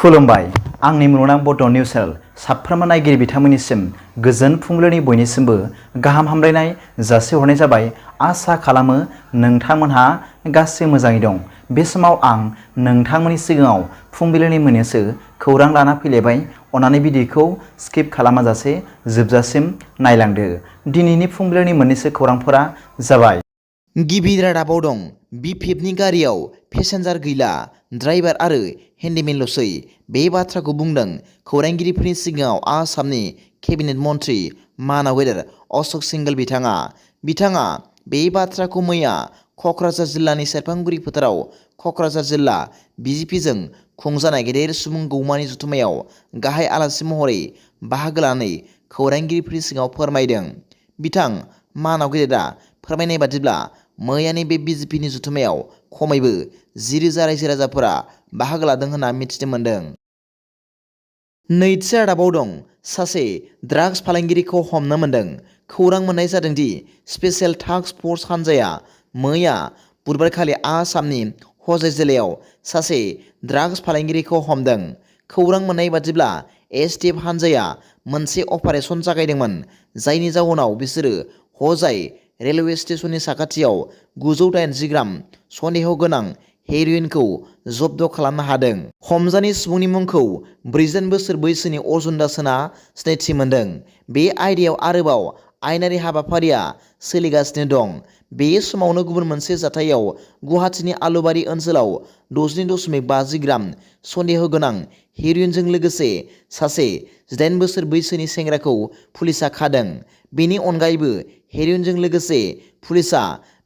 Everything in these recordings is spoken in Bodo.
खुलुमबाय आंनि मुलुगनां बड' निउस चेनेल साफ्रोमबो नायगिरि बिथांमोननिसिम गोजोन फुंबिलिनि बयनिसिमबो गाहाम हामलायनाय जासिहरनाय जाबाय। आसा खालामो नोंथांमोनहा गासै मोजाङै दं। बे समाव आं नोंथांमोननि सिगाङाव फुंबिलिनि मोननैसो खौरां लाना फैलायबाय। अन्नानै भिडिअखौ स्किप खालामाजासे जोबजासिम नायलांदो। दिनैनि फुंबिलिनि मोननैसो खौरांफोरा जाबाय। गिबि रादाबाव दं BPFनि गारियाव पेसेन्जार गैला, ड्राइभार आरो हेन्डीमेनल'सै। बे बाथ्राखौ बुंदों खौरांगिरिफोरनि सिगाङाव आसामनि केबिनेट मन्त्रि मानावेदर अशोक सिंघल बिथाङा बे बाथ्राखौ मैया क'क्राझार जिल्लानि सेरफांगुरि फोथाराव क'क्राझार जिल्ला BJPजों खुंजानाय गेदेर सुबुं गौमानि जथुम्मायाव गाहाय आलासि महरै बाहागो लानानै खौरांगिरिफोरनि सिगाङाव फोरमायदों। बिथां मानावेदरआ फोरमायनाय बादिब्ला मैयानि बे BJPनि जथुम्मायाव खमैबो 10,000 रायजो राजाफोरा बाहागो लादों होनना मिथिनो मोन्दों। नैथि रादाबाव दं सासे ड्राग्स फालांगिरिखौ हमनो मोन्दों। खौरां मोननाय जादों दि स्पेशेल टास्क फर्स हानजाया मैया बुधबारखालि आसामनि हजाइ जिल्लायाव सासे ड्राग्स फालांगिरिखौ हमदों। खौरां मोननाय बादिब्ला STF हानजाया मोनसे अपारेसन जागायदोंमोन, जायनि जाउनाव बिसोरो हजाइ रेलवे स्टेशननि साखाथियाव 980 ग्राम सन्देह गोनां हेर'इनखौ जब्द खालामनो हादों। हमजानाय सुबुंनि मुंखौ 47 बोसोर बैसोनि अर्जुन दास होनना सिनायथि मोन्दों। बे आयदायाव आरोबाव आयेनारि हाबाफारिया सोलिगासिनो दं। बे समावनो गुबुन मोनसे जाथायाव गुवाहाटीनि आलुबारि ओनसोलाव 62.50 ग्राम सन्देह गोनां हेर'इनजों लोगोसे सासे 18 बोसोर बैसोनि सेंग्राखौ पुलिसआ खादों। बेनि अनगायैबो हेर'इनजों लोगोसे पुलिसआ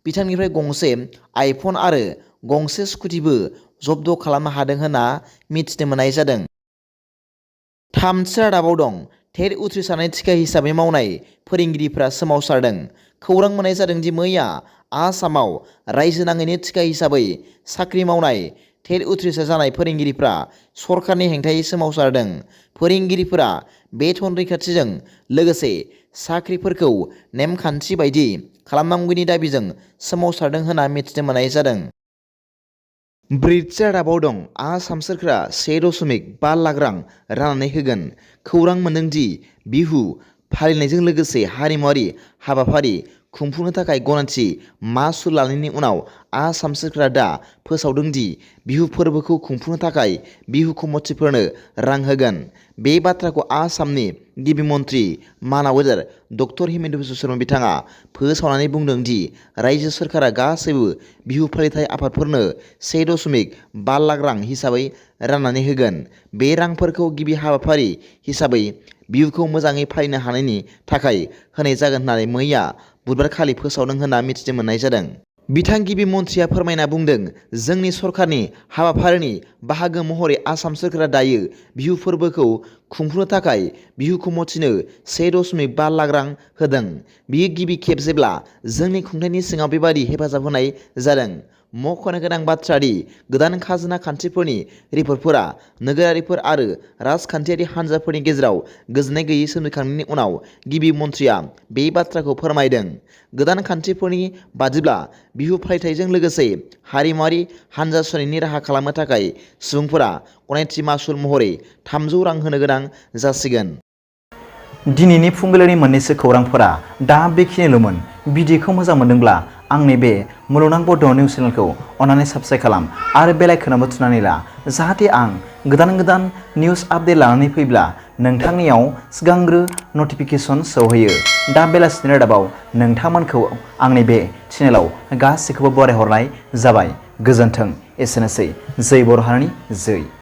बिथांनिफ्राय गंसे आइफन आरो गंसे स्कुटिबो जब्द खालामनो हादों होनना मिथिनो मोननाय जादों। थामथि रादाबाव दं टेट उथ्रिसारनाय टिका हिसाबै मावनाय फोरोंगिरिफोरा सोमावसारदों। खौरां मोननाय जादों दि मैया आसामाव रायजो नाङैनो टिका हिसाबै साख्रि मावनाय टेट उथ्रिसार जानाय फोरोंगिरिफ्रा सरकारनि हेंथायै सोमावसारदों। फोरोंगिरिफोरा बेथन रैखाथिजों लोगोसे साख्रिफोरखौ नेमखान्थि बायदि खालामनांगौनि दाबिजों सोमावसारदों होनना मिथिनो मोननाय जादों। ब्रैथि रादाबाव दं आसाम सोरखारा 1.5 लाख रां राननानै होगोन। खौरां मोनदों दि बिहु फालिनायजों लोगोसे हारिमुआरि हाबाफारि खुंफुंनो थाखाय गनायथि मासुल लानायनि उनाव आसाम सोरखारा दा फोसावदों दि बिहु फोरबोखौ खुंफुंनो थाखाय बिहु कमिटिफोरनो रां होगोन। बे बाथ्राखौ आसामनि गिबि मन्त्रि मानावेदर डक्टर हिमन्त बिश्व शर्मा बिथाङा फोसावनानै बुंदों दि रायजो सोरखारा गासैबो बिहु फालिथाय आफादफोरनो 1.5 लाख रां हिसाबै राननानै होगोन। बे रांफोरखौ गिबि हाबाफारि हिसाबै बिहुखौ मोजाङै फालिनो हानायनि थाखाय होनाय जागोन होननानै मैया बुधबारखालि फोसावदों होनना मिथिनो मोननाय जादों। बिथां गिबि मन्थ्रिया फोरमायना बुंदों, जोंनि सरकारनि हाबाफारिनि बाहागो महरै आसाम सोरखारा दायो बिहु फोरबोखौ खुंफुंनो थाखाय बिहु कमिटिनो 1.5 लाख रां होदों। बियो गिबि खेब जेब्ला जोंनि खुंथायनि सिङाव बेबादि हेफाजाब होनाय जादों। मख'नो गोनां बाथ्रा दि गोदान खाजोना खान्थिफोरनि रिपर्टफोरा नोगोरारिफोर आरो राजखान्थियारि हान्जाफोरनि गेजेराव गोजोननाय गैयै सोमजिखांनायनि उनाव गिबि मन्थ्रिया बे बाथ्राखौ फोरमायदों। गोदान खान्थिफोरनि बादिब्ला बिहु फालिथायजों लोगोसे हारिमुआरि हान्जा सोलायनायनि राहा खालामनो थाखाय सुबुंफोरा गनायथि मासुल महरै 300 रां होनो गोनां जासिगोन। दिनैनि फुंबिलिनि मोननैसो खौरांफोरा दा बेखिनिल'मोन। भिडिअखौ मोजां मोनदोंब्ला आंनि बे मुलुगनां बड' निउस चेनेलखौ अन्नानै साबस्क्राइब खालाम आरो बेल आइकनआवबो थुनानै ला, जाहाथे आं गोदान निउस आपडेट लानानै फैब्ला नोंथांनियाव सिगांग्रो नटिफिकेसन सौहैयो। दा बेलासिनि रादाबाव नोंथांमोनखौ आंनि बे चेनेलाव गासैखौबो बरायहरनाय जाबाय। गोजोन्थों। एसेनोसै। जै बर' हारिनि जै।